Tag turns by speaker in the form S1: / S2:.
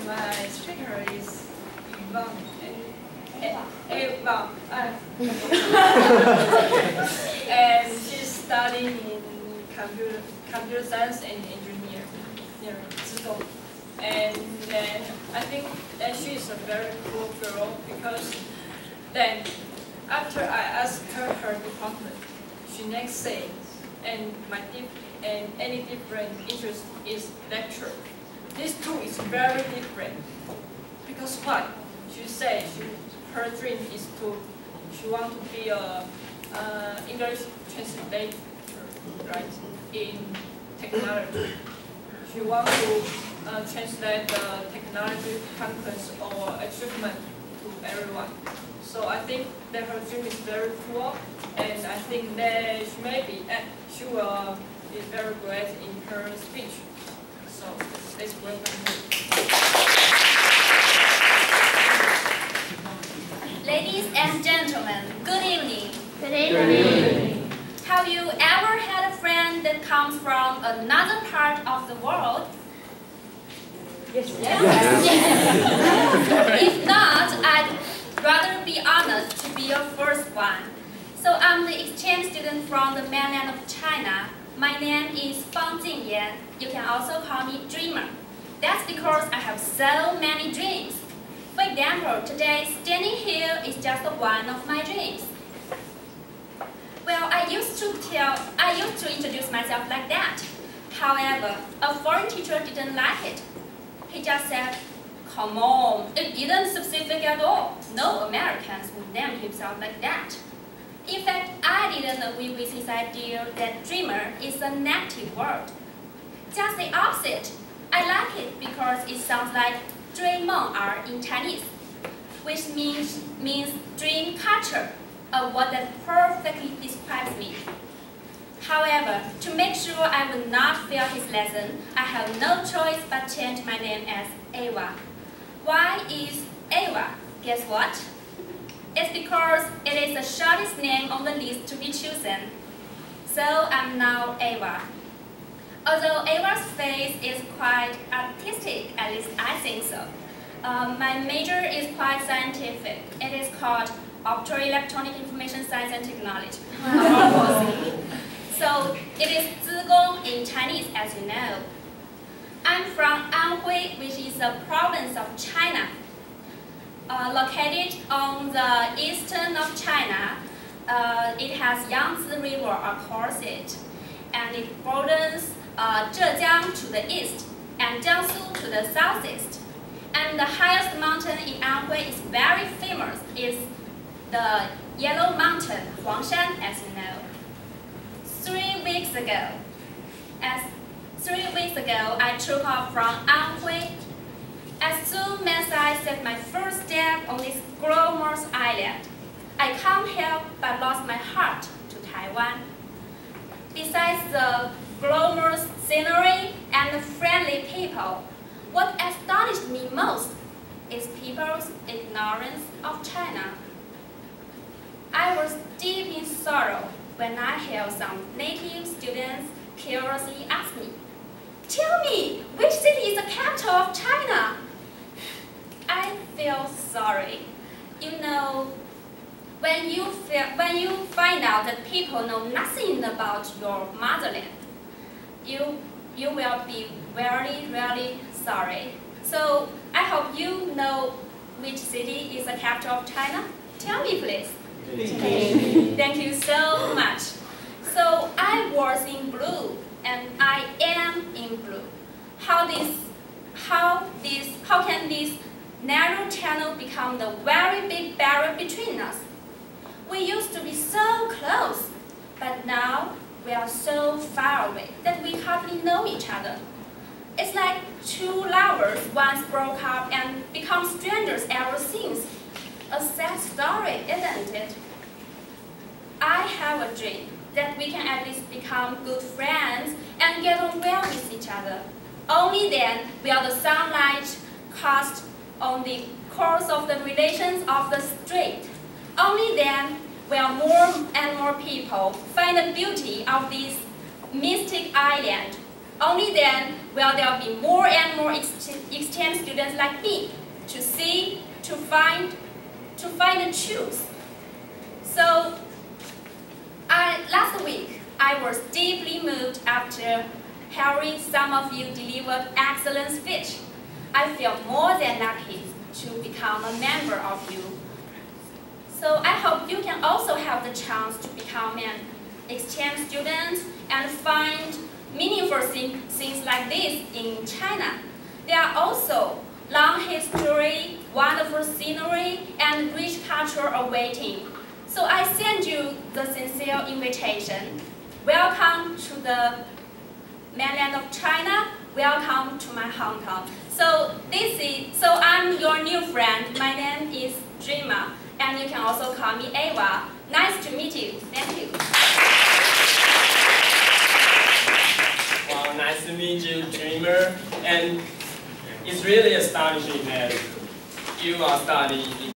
S1: my speaker is Eva. And she's studying in computer science and engineering near C1. And then I think that she is a very cool girl because then after I asked her department, she next said, and any different interest is lecture. These two is very different. Because why? She said her dream is she want to be a English translator, right? In technology. She want to translate the technology contents or achievement to everyone. So I think that her dream is very cool, and I think that she will be very great in her speech. So let's welcome her.
S2: Ladies and gentlemen, good evening.
S3: Good evening.
S2: Have you ever had a friend that comes from another part of the world?
S1: Yes.
S2: If not, I'd rather be honored to be your first one. So I'm the exchange student from the mainland of China. My name is Fang Jingyan. You can also call me Dreamer. That's because I have so many dreams. For example, today standing here is just one of my dreams. Well, I used to introduce myself like that. However, a foreign teacher didn't like it. He just said, "Come on, it isn't specific at all. No Americans would name himself like that." In fact, I didn't agree with his idea that dreamer is a negative word. Just the opposite. I like it because it sounds like 追梦儿 in Chinese, which means dream catcher, a word that perfectly describes me. However, to make sure I would not fail his lesson, I have no choice but change my name as Ava. Why is Ava? Guess what? It's because it is the shortest name on the list to be chosen. So I'm now Ava. Although Ava's face is quite artistic, at least I think so. My major is quite scientific. It is called Optoelectronic Information Science and Technology. So it is 自贡 in Chinese, as you know. I'm from Anhui, which is a province of China. Located on the eastern of China, it has Yangtze River across it, and it borders Zhejiang to the east and Jiangsu to the southeast. And the highest mountain in Anhui is very famous. It's the Yellow Mountain, Huangshan, as you know. 3 weeks ago, I took off from Anhui. As soon as I set my first step on this glamorous island, I can't help but lost my heart to Taiwan. Besides the glamorous scenery and the friendly people, what astonished me most is people's ignorance of China. I was deep in sorrow when I heard some native students curiously ask me, "Tell me, which city is the capital of China?" I feel sorry. You know, when you find out that people know nothing about your motherland, you will be very, really sorry. So I hope you know which city is the capital of China. Tell me, please. Thank you so much. So I was in blue, and I am in blue. How can this narrow channel become the very big barrier between us? We used to be so close, but now we are so far away that we hardly know each other. It's like two lovers once broke up and become strangers ever since. A sad story, isn't it? I have a dream that we can at least become good friends and get on well with each other. Only then will the sunlight cast on the course of the relations of the street. Only then will more and more people find the beauty of this mystic island. Only then will there be more and more exchange students like me to see, to find and choose. So last week, I was deeply moved after hearing some of you delivered excellent speech. I feel more than lucky to become a member of you. So I hope you can also have the chance to become an exchange student and find meaningful things like this in China. There are also long history, wonderful scenery, and rich culture awaiting. So I send you the sincere invitation. Welcome to the mainland of China. Welcome to my hometown. So I'm your new friend. My name is Dreamer, and you can also call me Ava. Nice to meet you. Thank you.
S4: Wow, nice to meet you, Dreamer. And it's really astonishing that you are studying